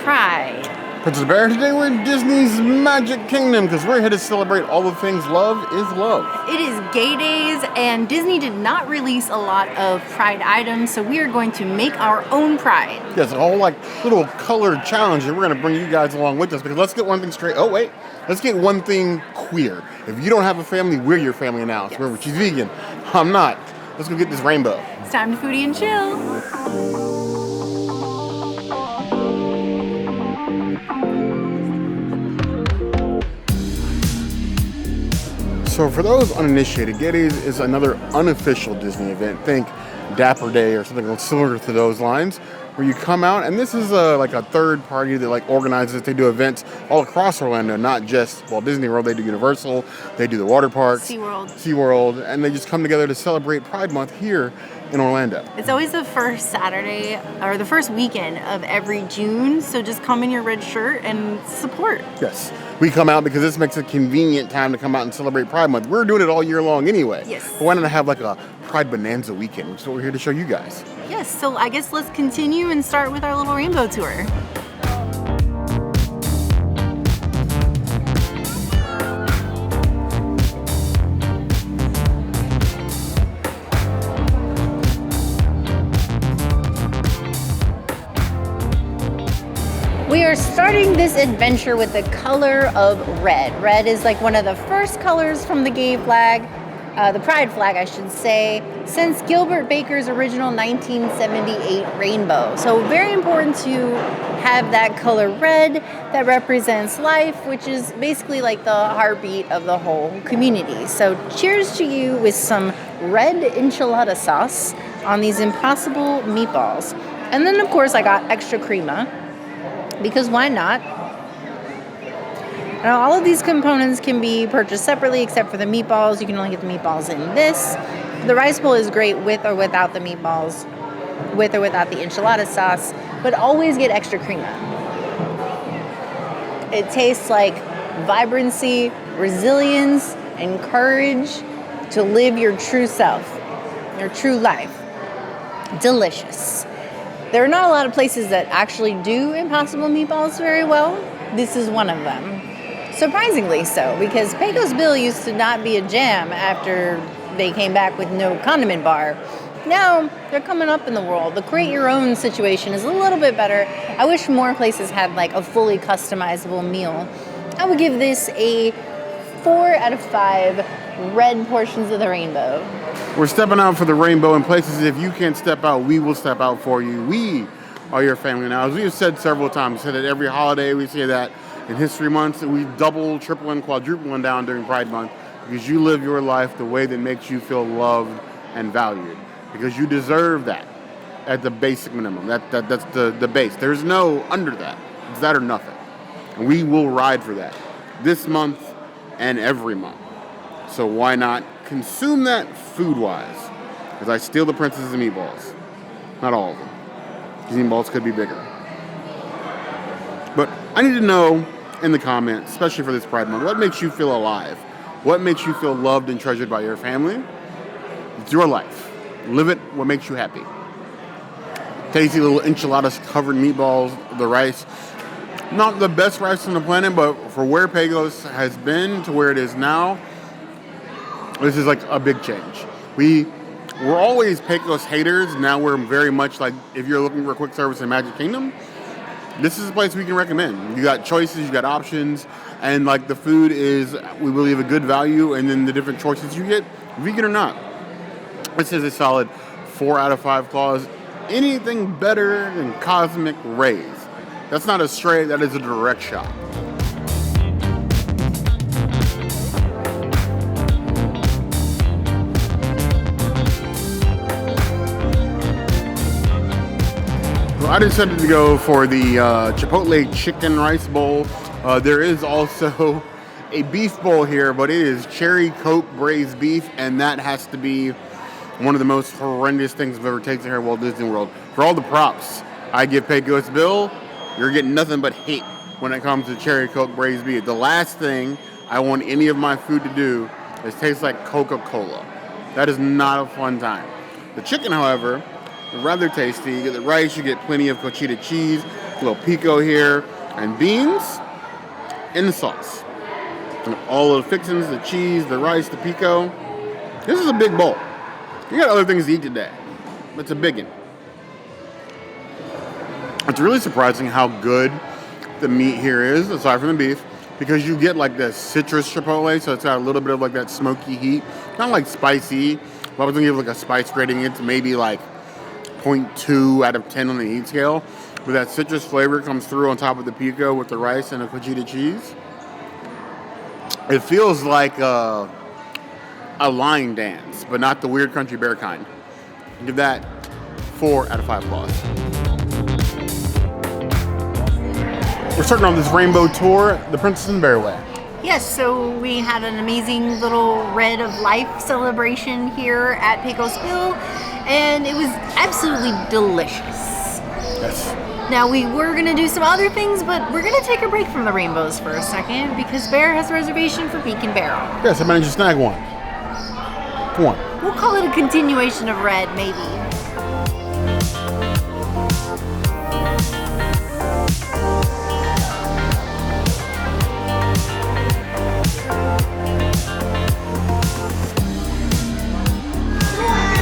Pride. Princess Bear, today we're in Disney's Magic Kingdom because we're here to celebrate all the things love is love. It is gay days and Disney did not release a lot of Pride items, so we are going to make our own Pride. Yes, a whole little colored challenge that we're going to bring you guys along with us because let's get one thing straight. Oh wait, let's get one thing queer. If you don't have a family, we're your family now. Yes. Remember, she's vegan. I'm not. Let's go get this rainbow. It's time to foodie and chill. So for those uninitiated, Gay Days is another unofficial Disney event. Think Dapper Day or something similar to those lines, where you come out, and this is like a third party that organizes. They do events all across Orlando, not just Walt Disney World. They do Universal, they do the water parks, SeaWorld, and they just come together to celebrate Pride Month here in Orlando. It's always the first Saturday or the first weekend of every June, so just come in your red shirt and support. Yes, we come out because this makes a convenient time to come out and celebrate Pride Month. We're doing it all year long anyway. Yes. But why not have a Pride Bonanza weekend, which is what we're here to show you guys. Yes, so I guess let's continue and start with our little rainbow tour. We are starting this adventure with the color of red. Red is one of the first colors from the gay flag, the Pride flag, I should say, since Gilbert Baker's original 1978 rainbow. So very important to have that color red that represents life, which is basically the heartbeat of the whole community. So cheers to you with some red enchilada sauce on these impossible meatballs. And then of course I got extra crema, because why not? Now, all of these components can be purchased separately except for the meatballs. You can only get the meatballs in this. The rice bowl is great with or without the meatballs, with or without the enchilada sauce, but always get extra crema. It tastes like vibrancy, resilience, and courage to live your true self, your true life. Delicious. There are not a lot of places that actually do Impossible Meatballs very well. This is one of them. Surprisingly so, because Pecos Bill used to not be a jam after they came back with no condiment bar. Now, they're coming up in the world. The create your own situation is a little bit better. I wish more places had a fully customizable meal. I would give this a 4 out of 5 red portions of the rainbow. We're stepping out for the rainbow in places. If you can't step out, we will step out for you. We are your family now. As we have said several times, we said it every holiday. We say that in History Month. We double, triple, and quadruple one down during Pride Month because you live your life the way that makes you feel loved and valued. Because you deserve that at the basic minimum. That's the base. There's no under that. It's that or nothing. And we will ride for that this month and every month. So why not consume that food-wise? As I steal the princesses and meatballs. Not all of them. These meatballs could be bigger. But I need to know in the comments, especially for this Pride Month, what makes you feel alive? What makes you feel loved and treasured by your family? It's your life. Live it, what makes you happy. Tasty little enchiladas covered meatballs, the rice. Not the best rice on the planet, but for where Pecos has been to where it is now, this is a big change. We're always Pecos haters. Now we're very much if you're looking for a quick service in Magic Kingdom, this is a place we can recommend. You got choices, you got options, and the food is, we believe, a good value, and then the different choices you get, vegan or not. This is a solid 4 out of 5 claws. Anything better than Cosmic Rays. That's not a stray, that is a direct shot. I decided to go for the Chipotle chicken rice bowl. There is also a beef bowl here, but it is cherry Coke braised beef, and that has to be one of the most horrendous things I've ever tasted here at Walt Disney World. For all the props I give Pecos Bill, you're getting nothing but hate when it comes to cherry Coke braised beef. The last thing I want any of my food to do is taste like Coca-Cola. That is not a fun time. The chicken, however, rather tasty. You get the rice, you get plenty of cochita cheese, A little pico here, and beans in the sauce. And all of the fixings, the cheese, the rice, the pico. This is a big bowl. You got other things to eat today. It's a big one. It's really surprising how good the meat here is, aside from the beef, because you get like the Citrus-Chipotle, so it's got a little bit of like that smoky heat. Not like spicy. If I was gonna give like a spice rating, it's maybe like 0.2 out of 10 on the heat scale. But that citrus flavor comes through on top of the pico with the rice and the fajita cheese. It feels like a line dance, but not the weird country bear kind. Give that 4 out of 5 claws. We're starting on this rainbow tour, the Princess and Bear Way. Yes, so we had an amazing little Red of Life celebration here at Pecos, and it was absolutely delicious. Yes. Now we were gonna do some other things, but we're gonna take a break from the rainbows for a second because Bear has a reservation for Beak and Barrel. Yes, I managed to snag one. One. We'll call it a continuation of Red, maybe.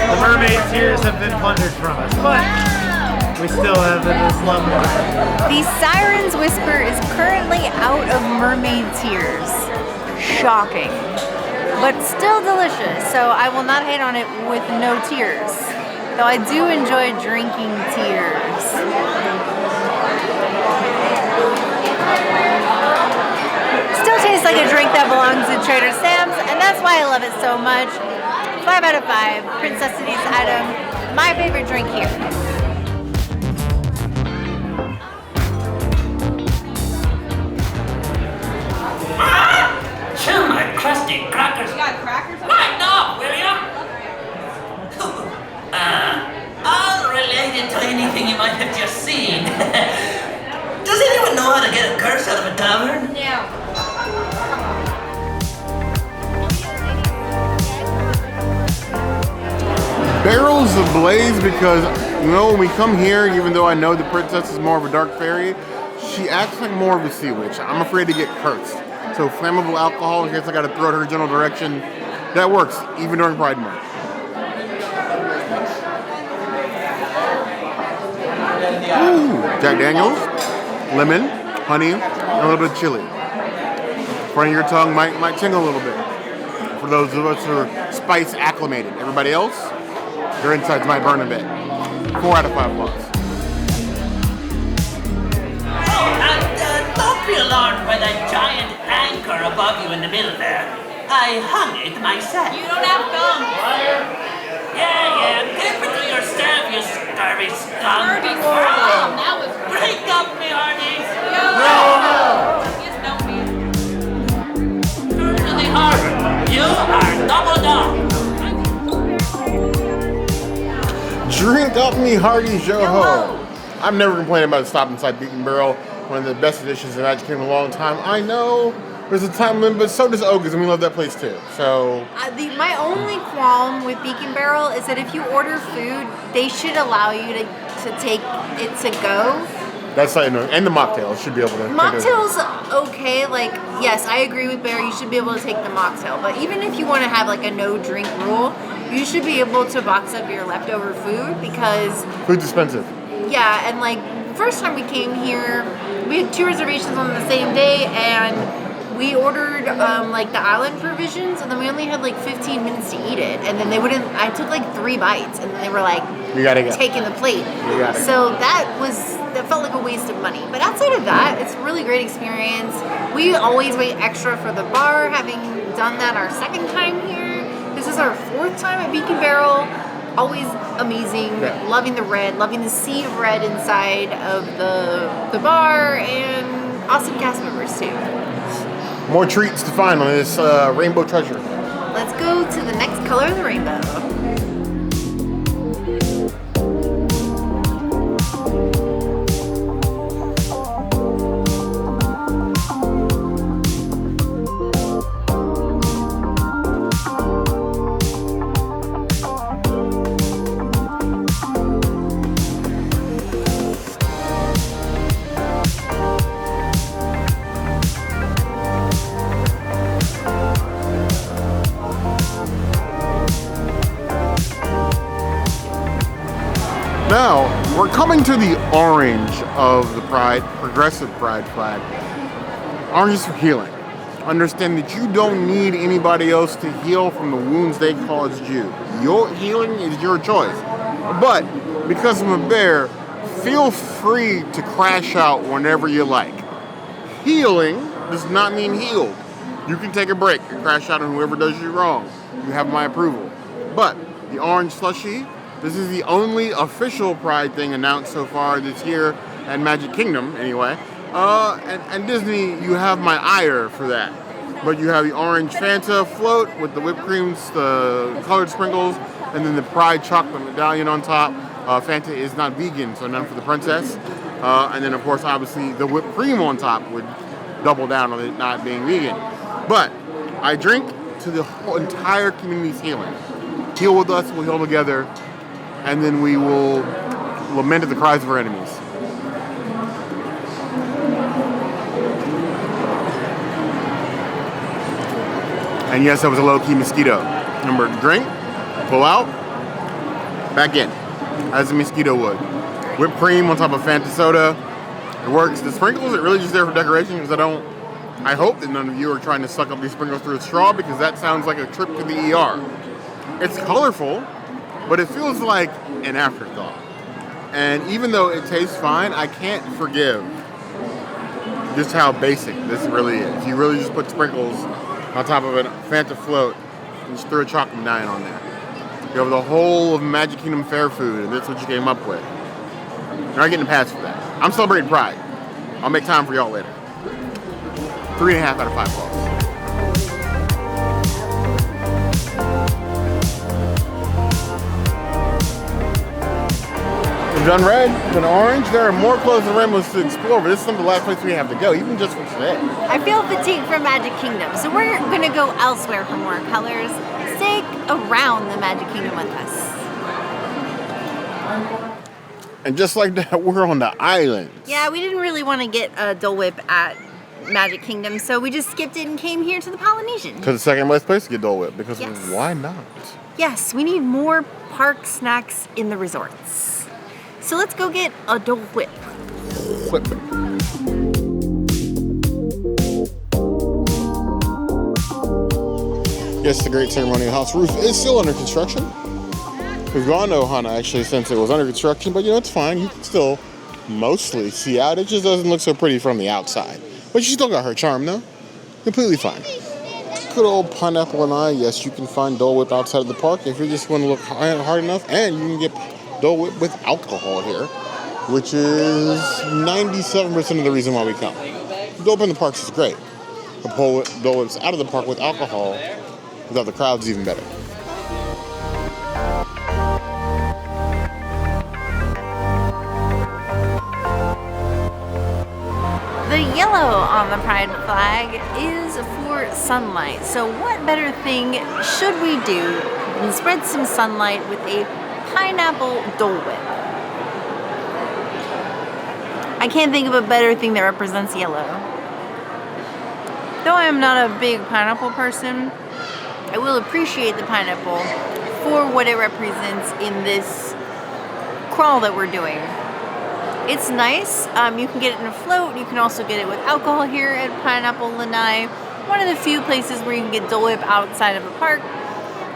The mermaid tears have been plundered from us, but we still have this love water. The Siren's Whisper is currently out of mermaid tears. Shocking. But still delicious, so I will not hate on it with no tears. Though I do enjoy drinking tears. Still tastes like a drink that belongs in Trader Sam's, and that's why I love it so much. 5 out of 5, Princessity's item, my favorite drink here. Chew my crusty crackers. You got crackers? Lighten up, will ya? Unrelated to anything you might have just seen. Does anyone know how to get a curse out of a tavern? No. Barrel's ablaze because, you know, when we come here, even though I know the princess is more of a dark fairy, she acts like more of a sea witch. I'm afraid to get cursed. So flammable alcohol, in case I gotta throw it her general direction, that works, even during Pride Month. Ooh, Jack Daniels, lemon, honey, and a little bit of chili. Front of your tongue might tingle a little bit. For those of us who are spice acclimated. Everybody else, your insides might burn a bit. 4 out of 5 bucks. Oh, and don't be alarmed by that giant anchor above you in the middle there. I hung it myself. You don't have gum. Yeah, give it to yourself, you scurvy scum. Dirty scum. That was Break up, me hearties. Yes, no, man. Turn to the harbor. You are doubled up. Drink up me hearty yo-ho. I'm never complaining about stop inside Beak and Barrel, one of the best dishes in Magic Kingdom in a long time. I know there's a time limit, but so does Oga's, and we love that place too. So My only qualm with Beak and Barrel is that if you order food, they should allow you to take it to go. that's like, and the mocktail should be able to. Mocktail's okay, like, yes, I agree with Bear, you should be able to take the mocktail, but even if you want to have like a no drink rule, you should be able to box up your leftover food because Food's expensive. yeah, and like first time we came here, we had 2 reservations on the same day, and we ordered like the island provisions, and then we only had like 15 minutes to eat it, and then they wouldn't. I took like 3 bites, and then they were like, You gotta go. taking the plate. You gotta go. So that felt like a waste of money. But outside of that, it's a really great experience. We always wait extra for the bar, having done that our 2nd time here. This is our 4th time at Beak and Barrel. Always amazing. Yeah. Loving the red, loving the sea of red inside of the bar, and awesome cast members too. More treats to find on this rainbow treasure. Let's go to the next color of the rainbow. coming to the orange of the Pride, progressive Pride flag, orange is for healing. Understand that you don't need anybody else to heal from the wounds they caused you. Your healing is your choice. But because I'm a bear, feel free to crash out whenever you like. Healing does not mean healed. You can take a break and crash out on whoever does you wrong. You have my approval. But the Orange Slushy, this is the only official Pride thing announced so far this year at Magic Kingdom, anyway. And Disney, you have my ire for that. But you have the orange Fanta float with the whipped creams, the colored sprinkles, and then the Pride chocolate medallion on top. Fanta is not vegan, so none for the princess. And then, of course, obviously, the whipped cream on top would double down on it not being vegan. But I drink to the whole entire community's healing. Heal with us, we'll heal together, and then we will lament at the cries of our enemies. And yes, that was a low-key mosquito. Remember, drink, pull out, back in, as a mosquito would. Whipped cream on top of Fanta soda. It works. The sprinkles are really just there for decoration because I hope that none of you are trying to suck up these sprinkles through a straw because that sounds like a trip to the ER. It's colorful, but it feels like an afterthought. And even though it tastes fine, I can't forgive just how basic this really is. You really just put sprinkles on top of a Fanta float and just threw a chocolate medallion on there. You have the whole of Magic Kingdom fair food, and that's what you came up with. You're not getting a pass for that. I'm celebrating Pride. I'll make time for y'all later. 3.5 out of 5 balls. We've done red, done orange. There are more colors and rainbows to explore, but this is some of the last place we have to go, even just for today. I feel fatigued from Magic Kingdom, so we're gonna go elsewhere for more colors. Stick around the Magic Kingdom with us. And just like that, we're on the island. Yeah, we didn't really want to get a Dole Whip at Magic Kingdom, so we just skipped it and came here to the Polynesian. Because the second best place to get Dole Whip, because Yes. why not? Yes, we need more park snacks in the resorts. So let's go get a Dole Whip. Whip. Yes, the Great Ceremonial House roof is still under construction. We've gone to Ohana actually since it was under construction, but you know, it's fine. You can still mostly see out. It just doesn't look so pretty from the outside. But she still got her charm though. Completely fine. Good old Pineapple Lanai. Yes, you can find Dole Whip outside of the park if you just want to look hard enough. And you can get Dole Whip with alcohol here, which is 97% of the reason why we come. Dole Whip in the parks is great. But Dole Whip's out of the park with alcohol without the crowds is even better. The yellow on the Pride flag is for sunlight. So what better thing should we do than spread some sunlight with a pineapple Dole Whip? I can't think of a better thing that represents yellow. Though I am not a big pineapple person, I will appreciate the pineapple for what it represents in this crawl that we're doing. It's nice. You can get it in a float. You can also get it with alcohol here at Pineapple Lanai. One of the few places where you can get Dole Whip outside of a park.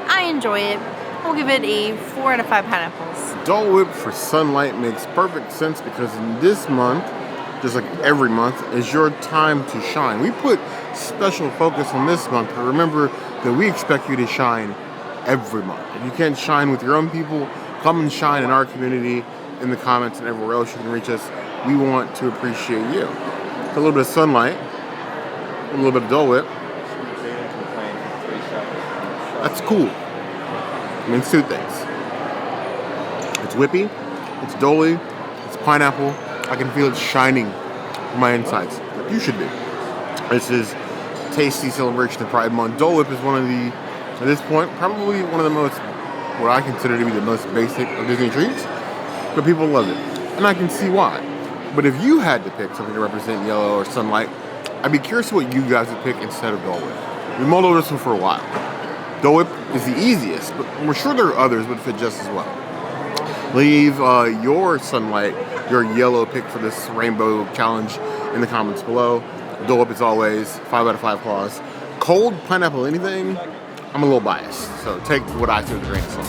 I enjoy it. We'll give it a 4 out of 5 pineapples. Dole Whip for sunlight makes perfect sense because in this month, just like every month, is your time to shine. We put special focus on this month, but remember that we expect you to shine every month. If you can't shine with your own people, come and shine in our community, in the comments and everywhere else you can reach us. We want to appreciate you. A little bit of sunlight, a little bit of Dole Whip. That's cool. It means two things. It's whippy, it's dolly, it's pineapple. I can feel it shining from my insides, like you should be. This is tasty celebration of Pride Month. Dole Whip is one of the, at this point, probably one of the most, what I consider to be the most basic of Disney treats. But people love it, and I can see why. But if you had to pick something to represent yellow or sunlight, I'd be curious what you guys would pick instead of Dole Whip. We mulled over this one for a while. Dole Whip is the easiest, but we're sure there are others that fit just as well. Leave your sunlight, your yellow pick for this rainbow challenge in the comments below. Dole Whip as always, 5 out of 5 claws. Cold pineapple anything, I'm a little biased, so take what I say with a grain of salt.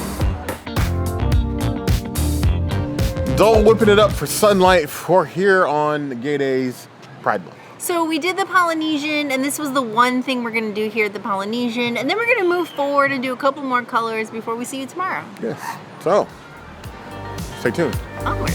Dole Whipping it up for sunlight for here on Gay Days Pride Month. So we did the Polynesian, and this was the one thing we're gonna do here at the Polynesian, and then we're gonna move forward and do a couple more colors before we see you tomorrow. Yes, so stay tuned. Onward.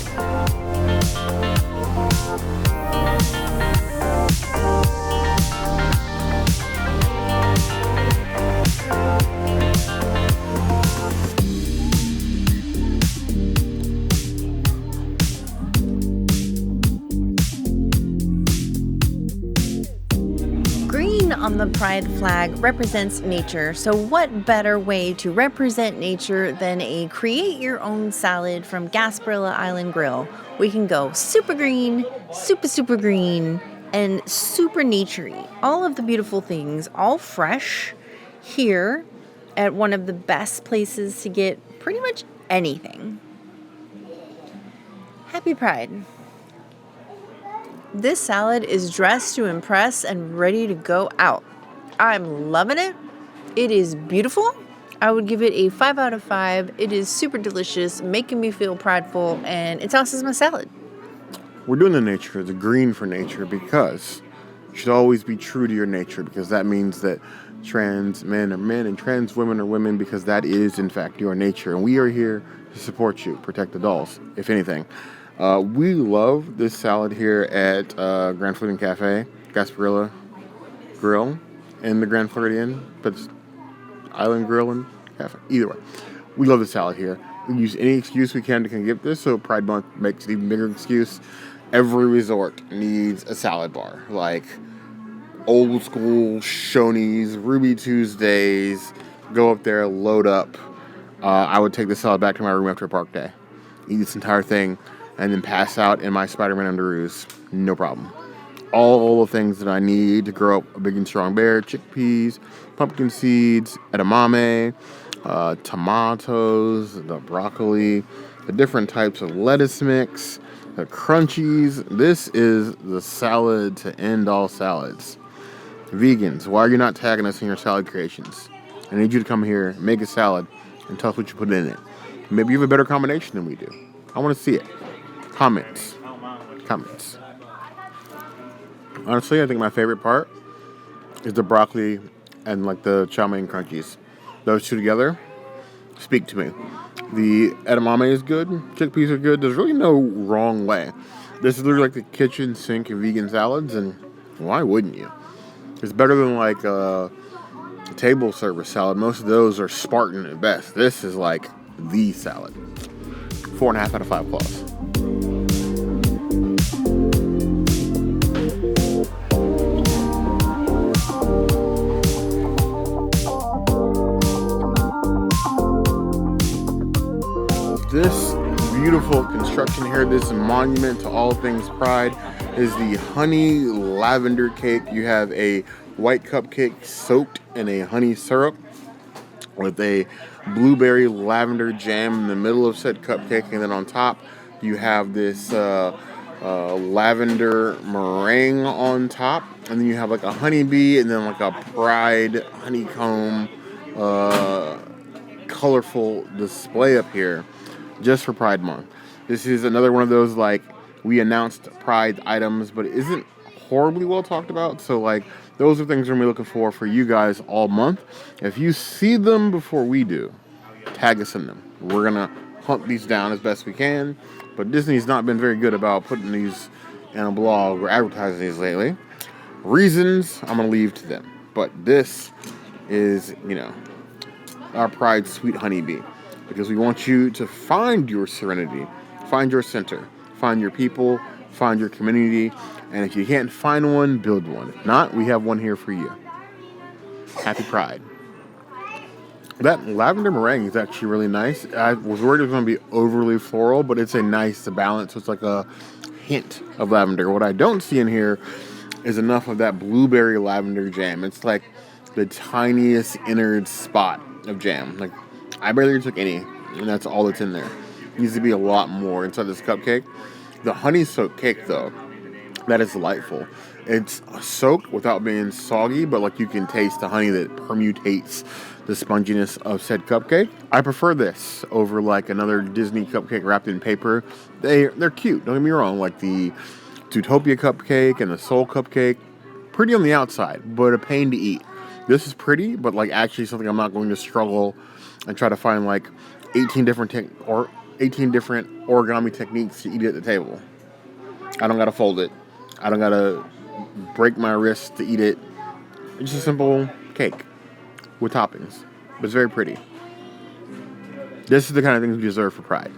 On the pride flag represents nature, so what better way to represent nature than a create your own salad from Gasparilla Island Grill. We can go super green, super green, and super naturey. All of the beautiful things, all fresh here at one of the best places to get pretty much anything. Happy Pride. This salad is dressed to impress and ready to go out. I'm loving it. It is beautiful. I would give it a 5 out of 5. It is super delicious, making me feel prideful, and it tosses my salad. We're doing the nature, the green for nature, because you should always be true to your nature, because that means that trans men are men and trans women are women, because that is, in fact, your nature. And we are here to support you, protect the dolls, if anything. We love this salad here at Grand Floridian Cafe, Gasparilla Grill, and the Grand Floridian, but it's Island Grill and Cafe. Either way, we love the salad here. We use any excuse we can to get this, so Pride Month makes an even bigger excuse. Every resort needs a salad bar, like old school Shoney's, Ruby Tuesdays. Go up there, load up. I would take the salad back to my room after a park day, eat this entire thing, and then pass out in my Spider-Man underoos. No problem. All the things that I need to grow up a big and strong bear: chickpeas, pumpkin seeds, edamame, tomatoes, the broccoli, the different types of lettuce mix, the crunchies. This is the salad to end all salads. Vegans, why are you not tagging us in your salad creations? I need you to come here, make a salad, and tell us what you put in it. Maybe you have a better combination than we do. I want to see it. Comments. Honestly, I think my favorite part is the broccoli and like the chow mein crunchies. Those two together speak to me. The edamame is good. Chickpeas are good. There's really no wrong way. This is literally like the kitchen sink of vegan salads, and why wouldn't you? It's better than like a table service salad. Most of those are Spartan at best. This is like the salad. 4.5 out of 5 claws. This beautiful construction here, this monument to all things pride, is the honey lavender cake. You have a white cupcake soaked in a honey syrup with a blueberry lavender jam in the middle of said cupcake, and then on top you have this lavender meringue on top, and then you have like a honeybee, and then like a pride honeycomb colorful display up here just for Pride Month. This is another one of those like we announced Pride items, but it isn't horribly well talked about. So like those are things we're gonna be looking for you guys all month. If you see them before we do, tag us in them. We're gonna hunt these down as best we can. But Disney's not been very good about putting these in a blog or advertising these lately. Reasons I'm gonna leave to them. But this is, our Pride Sweet Honeybee. Because we want you to find your serenity, find your center, find your people, find your community, and if you can't find one, build one. If not, we have one here for you. Happy Pride. That lavender meringue is actually really nice. I was worried it was going to be overly floral, but it's a nice balance. So it's like a hint of lavender. What I don't see in here is enough of that blueberry lavender jam. It's like the tiniest innard spot of jam. Like, I barely took any, and that's all that's in there. needs to be a lot more inside this cupcake. The honey soaked cake, though, that is delightful. It's soaked without being soggy, but like you can taste the honey that permutates the sponginess of said cupcake. I prefer this over like another Disney cupcake wrapped in paper. They're cute, don't get me wrong, like the Zootopia cupcake and the Soul cupcake. Pretty on the outside, but a pain to eat. This is pretty, but like actually something I'm not going to struggle and try to find like 18 different origami techniques to eat it at the table. I don't gotta fold it. I don't gotta break my wrist to eat it. It's just a simple cake with toppings, but it's very pretty. This is the kind of thing we deserve for Pride.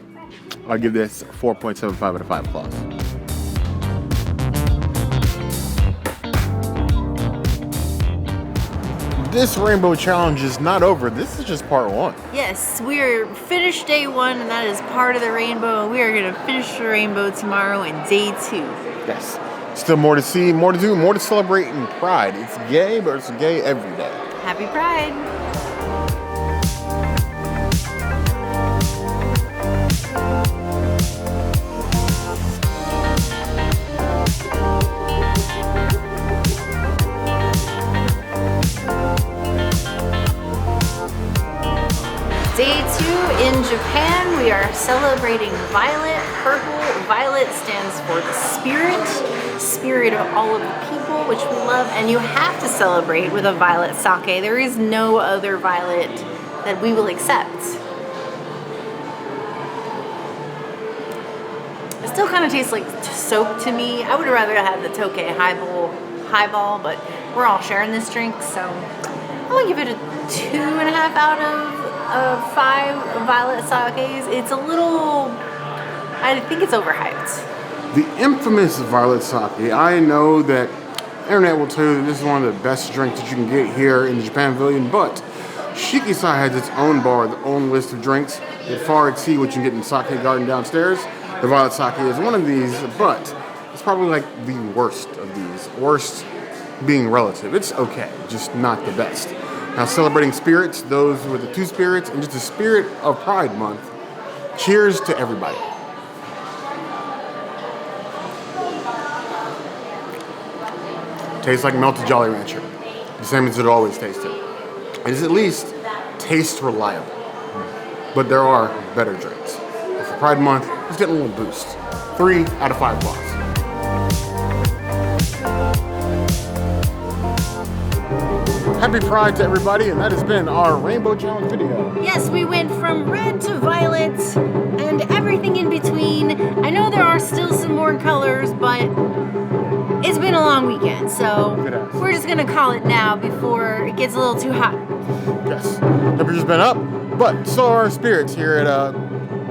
I'll give this 4.75 out of 5 claws. This rainbow challenge is not over. This is just part 1. Yes, we're finished day 1, and that is part of the rainbow. And we are going to finish the rainbow tomorrow in day 2. Yes. Still more to see, more to do, more to celebrate in Pride. It's gay, but it's gay every day. Happy Pride. Day 2 in Japan, we are celebrating violet. Purple violet stands for the spirit of all of the people, which we love, and you have to celebrate with a violet sake. There is no other violet that we will accept. It still kind of tastes like soap to me. I would rather have the Tokay highball, but we're all sharing this drink, so I'm gonna give it a 2.5 out of 5 violet sakes. It's a little, I think it's overhyped. The infamous violet sake. I know that internet will tell you that this is one of the best drinks that you can get here in the Japan Pavilion, but Shiki-Sai has its own bar, its own list of drinks that far exceed what you can get in Sake Garden downstairs. The violet sake is one of these, but it's probably like the worst of these. Worst being relative. It's okay, just not the best. Now, celebrating spirits, those with the 2 spirits, and just the spirit of Pride Month. Cheers to everybody. Tastes like melted Jolly Rancher. The same as it always tasted. It is at least taste reliable. But there are better drinks. But for Pride Month, let's get a little boost. 3 out of 5 claws. Happy Pride to everybody, and that has been our Rainbow Challenge video. Yes, we went from red to violet and everything in between. I know there are still some more colors, but it's been a long weekend, so we're just gonna call it now before it gets a little too hot. Yes, temperature's been up, but so are our spirits here at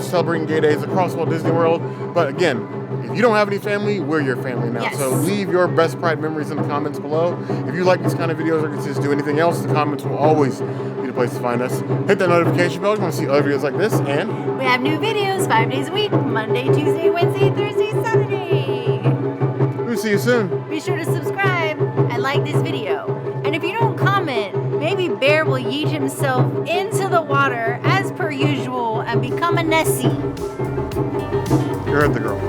celebrating gay days across Walt Disney World. But again, if you don't have any family, we're your family now. Yes. So leave your best Pride memories in the comments below. If you like these kind of videos or can just do anything else, the comments will always be the place to find us. Hit that notification bell if you want to see other videos like this, and We have new videos 5 days a week, Monday, Tuesday, Wednesday, Thursday, Saturday. we'll see you soon. Be sure to subscribe and like this video. And if you don't comment, maybe Bear will yeet himself into the water as per usual and become a Nessie. You heard the girl.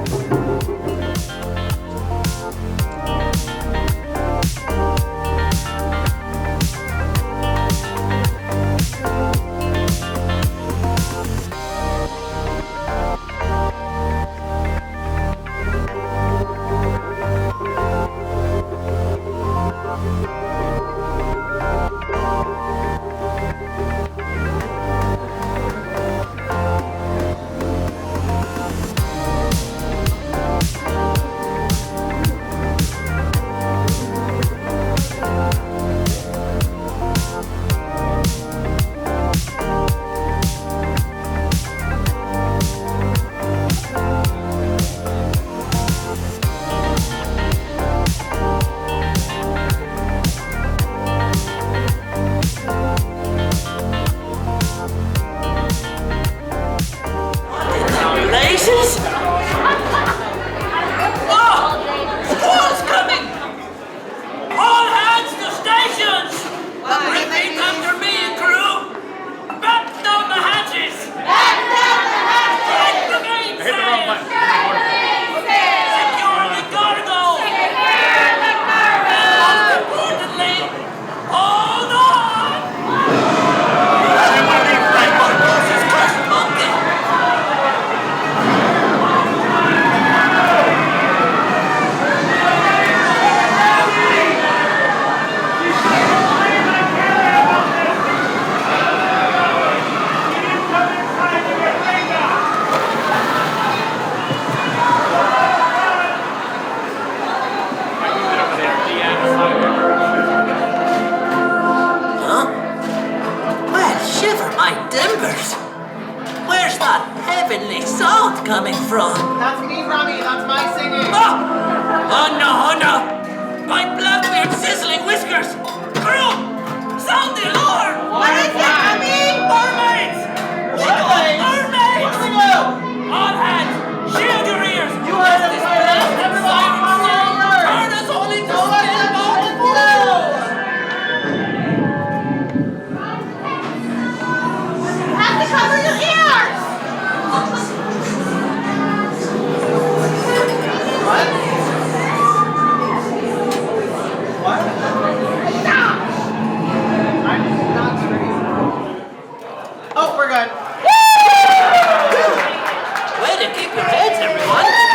coming from? That's me, Robbie. That's my singing. Oh no! My Blackbeard sizzling whiskers! Crew! Sound the alarm! What is it, Abby? Mermaids! Mermaids? Mermaids! What do we do? All hands! Shield your ears! You heard This it, blast of everybody, siren cover song your ears! turn us all into Don't let them still know and what to do! You have to cover your ears. What? I'm not screaming. Oh, we're good. Way to keep your heads, everyone!